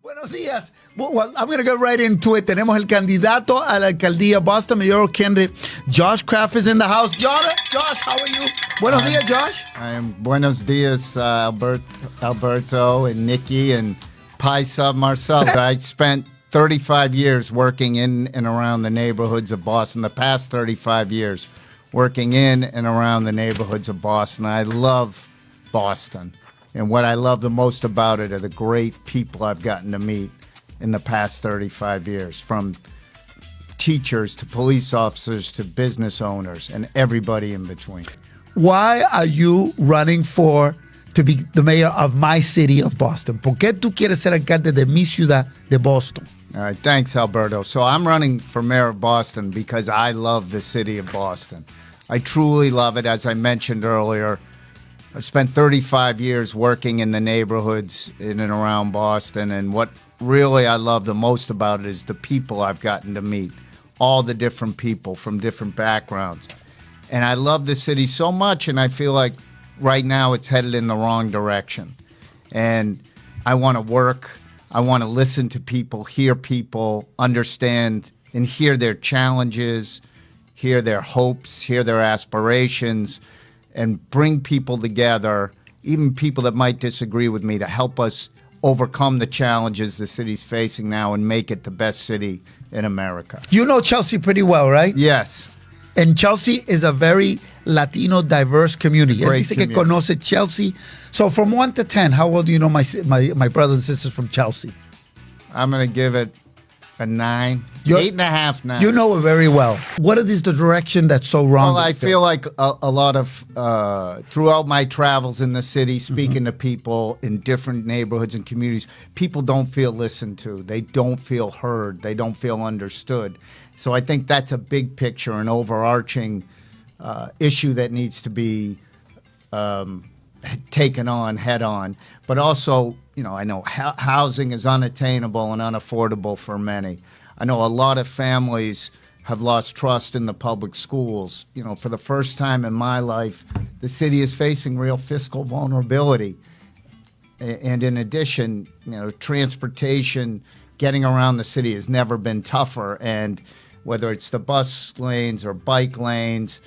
Buenos días. Well, I'm going to go right into it. Tenemos el candidato a la alcaldía Boston, mayoral candidate Josh Kraft is in the house. Josh, how are you? Buenos días, Josh. I am buenos dias, Alberto and Nikki and Paisa Marcel. I spent 35 years working in and around the neighborhoods of Boston, the past 35 years working in and around the neighborhoods of Boston. I love Boston. And what I love the most about it are the great people I've gotten to meet in the past 35 years, from teachers to police officers to business owners and everybody in between. Why are you running to be the mayor of my city of Boston? ¿Por qué tú quieres ser alcalde de mi ciudad de Boston? All right, thanks, Alberto. So I'm running for mayor of Boston because I love the city of Boston. I truly love it. As I mentioned earlier, I've spent 35 years working in the neighborhoods in and around Boston, and what really I love the most about it is the people I've gotten to meet, all the different people from different backgrounds. And I love the city so much, and I feel like right now it's headed in the wrong direction. And I want to work, I want to listen to people, hear people, understand and hear their challenges, hear their hopes, hear their aspirations, and bring people together, even people that might disagree with me, to help us overcome the challenges the city's facing now and make it the best city in America. You know Chelsea pretty well, right? Yes. And Chelsea is a very Latino, diverse community. Great Dice que conoce Chelsea. So from 1 to 10, how well do you know my brothers and sisters from Chelsea? I'm going to give it a 9. 8.5, 9. You know it very well. What is the direction that's so wrong? Well, I feel like a lot of, throughout my travels in the city, speaking to people in different neighborhoods and communities, people don't feel listened to. They don't feel heard. They don't feel understood. So I think that's a big picture, an overarching issue that needs to be taken on head on. But also, you know, I know housing is unattainable and unaffordable for many. I know a lot of families have lost trust in the public schools. You know, for the first time in my life, the city is facing real fiscal vulnerability. And in addition, you know, transportation, getting around the city has never been tougher. And whether it's the bus lanes or bike lanes,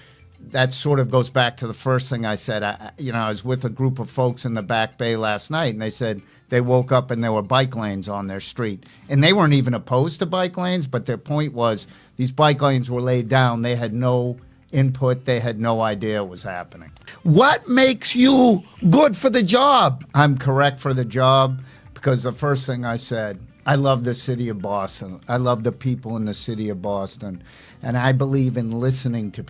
that sort of goes back to the first thing I said. I was with a group of folks in the Back Bay last night, and they said they woke up and there were bike lanes on their street. And they weren't even opposed to bike lanes, but their point was these bike lanes were laid down. They had no input. They had no idea it was happening. What makes you good for the job? I'm correct for the job because the first thing I said, I love the city of Boston. I love the people in the city of Boston. And I believe in listening to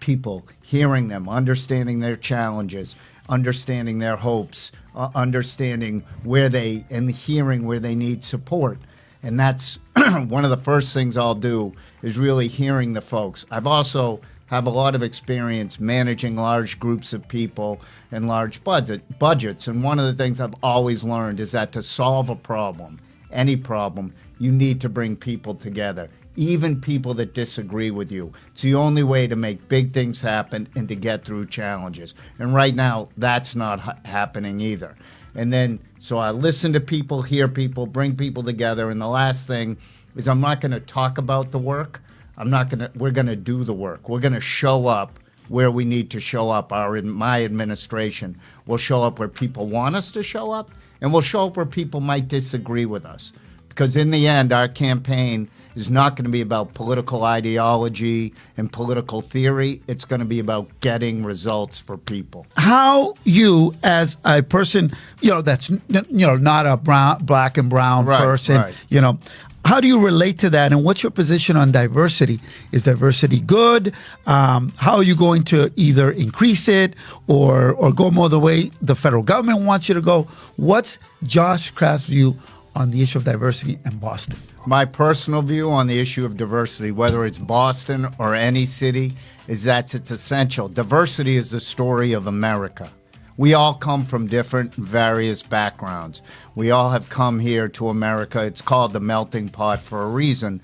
people, hearing them, understanding their challenges, understanding their hopes, understanding and hearing where they need support. And that's one of the first things I'll do is really hearing the folks. I've also have a lot of experience managing large groups of people and large budgets. And one of the things I've always learned is that to solve a problem, any problem, you need to bring people together, even people that disagree with you. It's the only way to make big things happen and to get through challenges. And right now, that's not happening either. And then, so I listen to people, hear people, bring people together. And the last thing is I'm not going to talk about the work. We're going to do the work. We're going to show up where we need to show up. My administration will show up where people want us to show up, and we'll show up where people might disagree with us. Because in the end, our campaign is not going to be about political ideology and political theory. It's going to be about getting results for people. How you, as a person, that's not a black and brown person, right. How do you relate to that, and what's your position on diversity? Is diversity good? How are you going to either increase it or go more the way the federal government wants you to go? What's Josh Kraft's view on the issue of diversity in Boston? My personal view on the issue of diversity, whether it's Boston or any city, is that it's essential. Diversity is the story of America. We all come from different, various backgrounds. We all have come here to America. It's called the melting pot for a reason.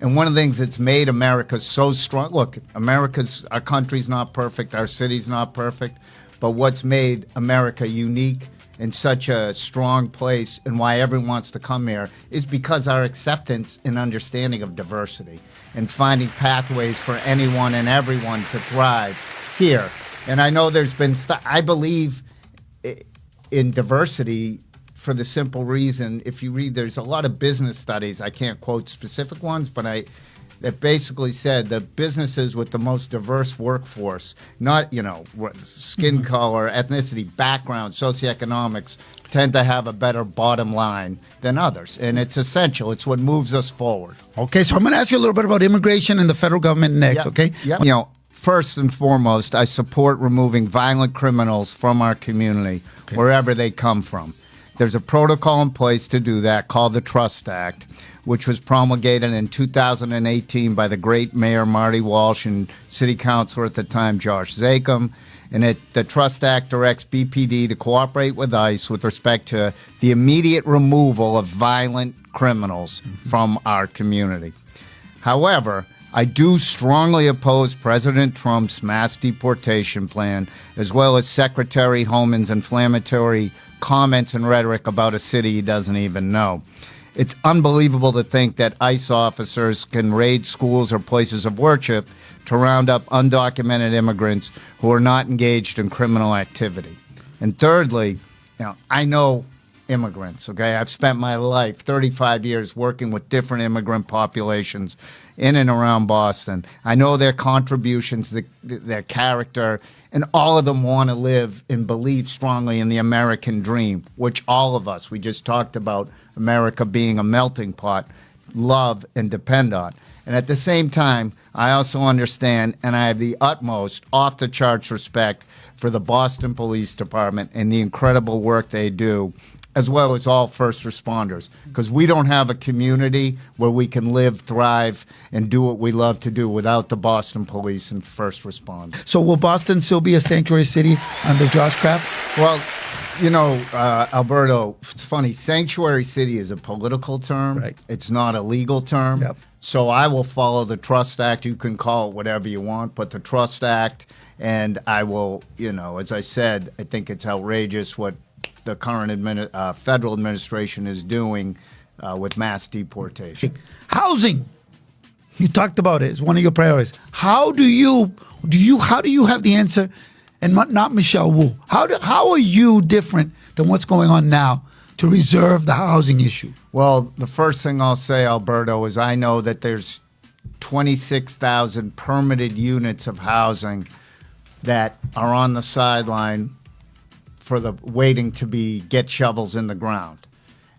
And one of the things that's made America so strong, look, our country's not perfect, our city's not perfect, but what's made America unique in such a strong place and why everyone wants to come here is because our acceptance and understanding of diversity and finding pathways for anyone and everyone to thrive here. And I know there's been I believe in diversity for the simple reason, if you read, there's a lot of business studies, I can't quote specific ones, but that basically said the businesses with the most diverse workforce, not, skin color, ethnicity, background, socioeconomics, tend to have a better bottom line than others. And it's essential. It's what moves us forward. Okay, so I'm going to ask you a little bit about immigration and the federal government next, okay? Yeah. First and foremost, I support removing violent criminals from our community, wherever they come from. There's a protocol in place to do that called the Trust Act, which was promulgated in 2018 by the great Mayor Marty Walsh and City Councilor at the time, Josh Kraft. And the Trust Act directs BPD to cooperate with ICE with respect to the immediate removal of violent criminals from our community. However, I do strongly oppose President Trump's mass deportation plan, as well as Secretary Holman's inflammatory comments and rhetoric about a city he doesn't even know. It's unbelievable to think that ICE officers can raid schools or places of worship to round up undocumented immigrants who are not engaged in criminal activity. And thirdly, I know immigrants, okay? I've spent my life, 35 years, working with different immigrant populations in and around Boston. I know their contributions, their character, and all of them want to live and believe strongly in the American dream, which all of us, we just talked about America being a melting pot, love and depend on. And at the same time, I also understand, and I have the utmost off-the-charts respect for the Boston Police Department and the incredible work they do, as well as all first responders, because we don't have a community where we can live, thrive, and do what we love to do without the Boston police and first responders. So will Boston still be a sanctuary city under Josh Kraft? Well, Alberto, it's funny. Sanctuary city is a political term. Right. It's not a legal term. Yep. So I will follow the Trust Act. You can call it whatever you want, but the Trust Act, and I will, as I said, I think it's outrageous what the current federal administration is doing with mass deportation. Housing. You talked about it. It's one of your priorities. How do you have the answer and not Michelle Wu? How are you different than what's going on now to reserve the housing issue? Well, the first thing I'll say, Alberto, is I know that there's 26,000 permitted units of housing that are on the sideline for the waiting to get shovels in the ground.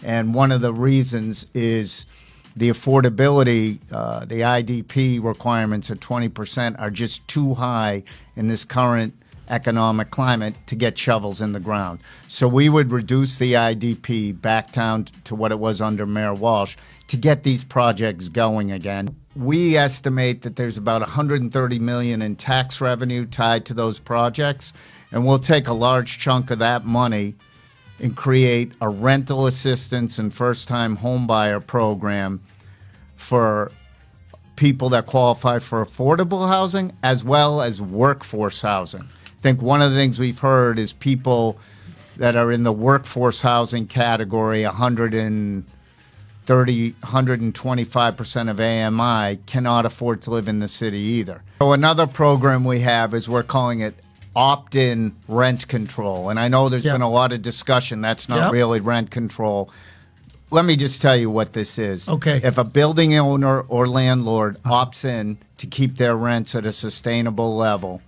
And one of the reasons is the affordability, the IDP requirements of 20% are just too high in this current economic climate to get shovels in the ground. So we would reduce the IDP back down to what it was under Mayor Walsh to get these projects going again. We estimate that there's about $130 million in tax revenue tied to those projects, and we'll take a large chunk of that money and create a rental assistance and first-time homebuyer program for people that qualify for affordable housing as well as workforce housing. I think one of the things we've heard is people that are in the workforce housing category, 125% of AMI, cannot afford to live in the city either. So another program we have is we're calling it opt-in rent control. And I know there's been a lot of discussion. That's not really rent control. Let me just tell you what this is. Okay. If a building owner or landlord opts in to keep their rents at a sustainable level,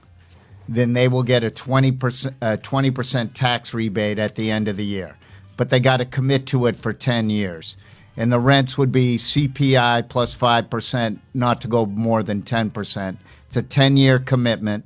then they will get a 20% tax rebate at the end of the year. But they got to commit to it for 10 years. And the rents would be CPI plus 5%, not to go more than 10%. It's a 10-year commitment.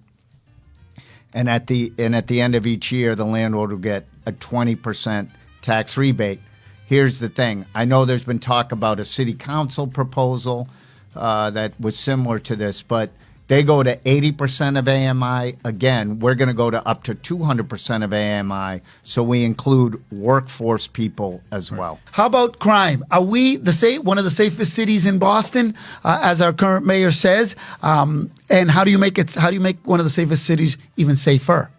And at the end of each year, the landlord will get a 20% tax rebate. Here's the thing. I know there's been talk about a city council proposal that was similar to this, but they go to 80% of AMI. Again, we're going to go to up to 200% of AMI, so we include workforce people as well. How about crime? Are we one of the safest cities in Boston, as our current mayor says? And how do you make one of the safest cities even safer?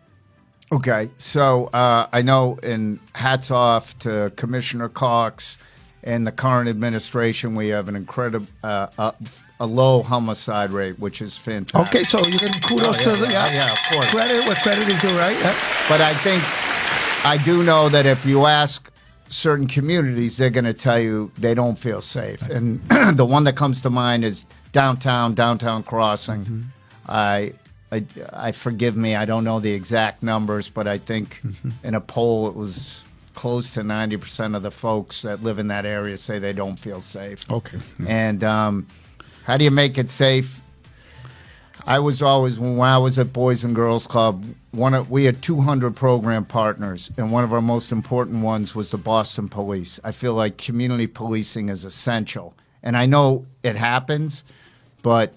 Okay, so I know, and hats off to Commissioner Cox and the current administration. We have an incredible, a low homicide rate, which is fantastic. Okay, so you're getting kudos to the yeah, of course. credit what credit is due, right? Yeah. But I do know that if you ask certain communities, they're going to tell you they don't feel safe. And the one that comes to mind is downtown Crossing. Mm-hmm. I forgive me, I don't know the exact numbers, but I think in a poll it was close to 90% of the folks that live in that area say they don't feel safe. Okay. And how do you make it safe? I was always, when I was at Boys and Girls Club, we had 200 program partners, and one of our most important ones was the Boston Police. I feel like community policing is essential. And I know it happens, but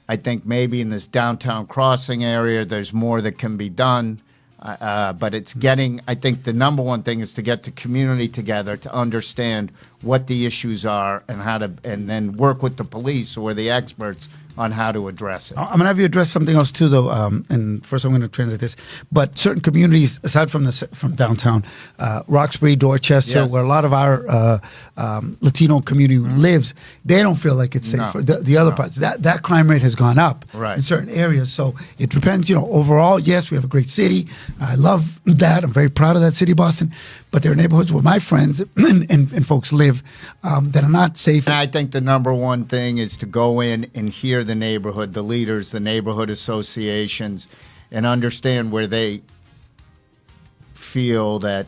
I think maybe in this downtown Crossing area, there's more that can be done. But it's getting, I think the number one thing is to get the community together to understand what the issues are and how to, and then work with the police who are the experts on how to address it. I'm going to have you address something else too, though. And first, I'm going to translate this. But certain communities, aside from from downtown, Roxbury, Dorchester, Yes. where a lot of our Latino community lives, they don't feel like it's safe. No. For the other parts, that crime rate has gone up Right. in certain areas. So it depends. Overall, yes, we have a great city. I love that. I'm very proud of that city, Boston. But there are neighborhoods where my friends and folks live that are not safe. And I think the number one thing is to go in and hear the neighborhood, the leaders, the neighborhood associations, and understand where they feel that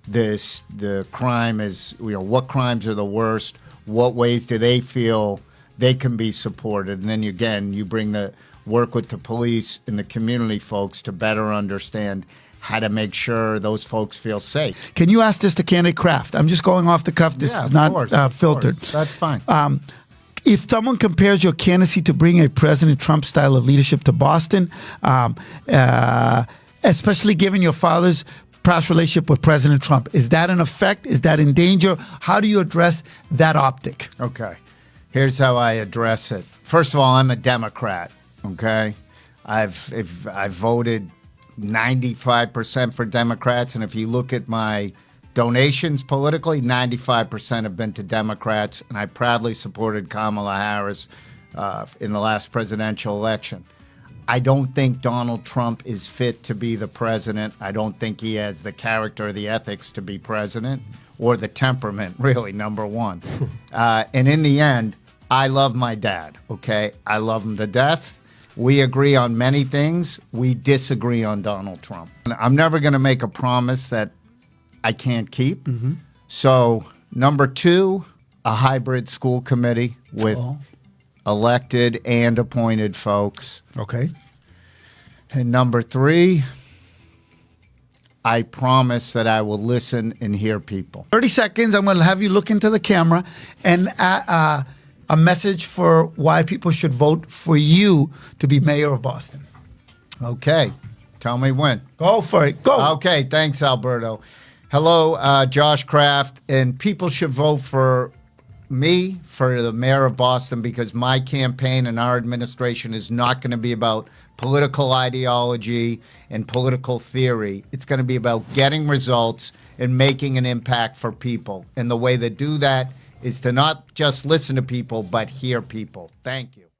the crime is, what crimes are the worst, what ways do they feel they can be supported. And then again, you bring the work with the police and the community folks to better understand how to make sure those folks feel safe. Can you ask this to candidate Kraft? I'm just going off the cuff. This is not filtered. That's fine. If someone compares your candidacy to bring a President Trump style of leadership to Boston, especially given your father's past relationship with President Trump, is that in effect? Is that in danger? How do you address that optic? Okay. Here's how I address it. First of all, I'm a Democrat, okay? I've voted 95% for Democrats, and if you look at my donations politically, 95% have been to Democrats, and I proudly supported Kamala Harris in the last presidential election. I don't think Donald Trump is fit to be the president. I don't think he has the character or the ethics to be president, or the temperament, really, number one. And in the end, I love my dad, okay? I love him to death. We agree on many things. We disagree on Donald Trump. I'm never going to make a promise that I can't keep. Mm-hmm. So, number two, a hybrid school committee with elected and appointed folks. Okay. And number three, I promise that I will listen and hear people. 30 seconds. I'm going to have you look into the camera and a message for why people should vote for you to be mayor of Boston. Okay. Tell me when. Go for it. Go. Okay. Thanks, Alberto. Hello, Josh Kraft. And people should vote for me for the mayor of Boston because my campaign and our administration is not going to be about political ideology and political theory. It's going to be about getting results and making an impact for people. And the way to do that is to not just listen to people, but hear people. Thank you.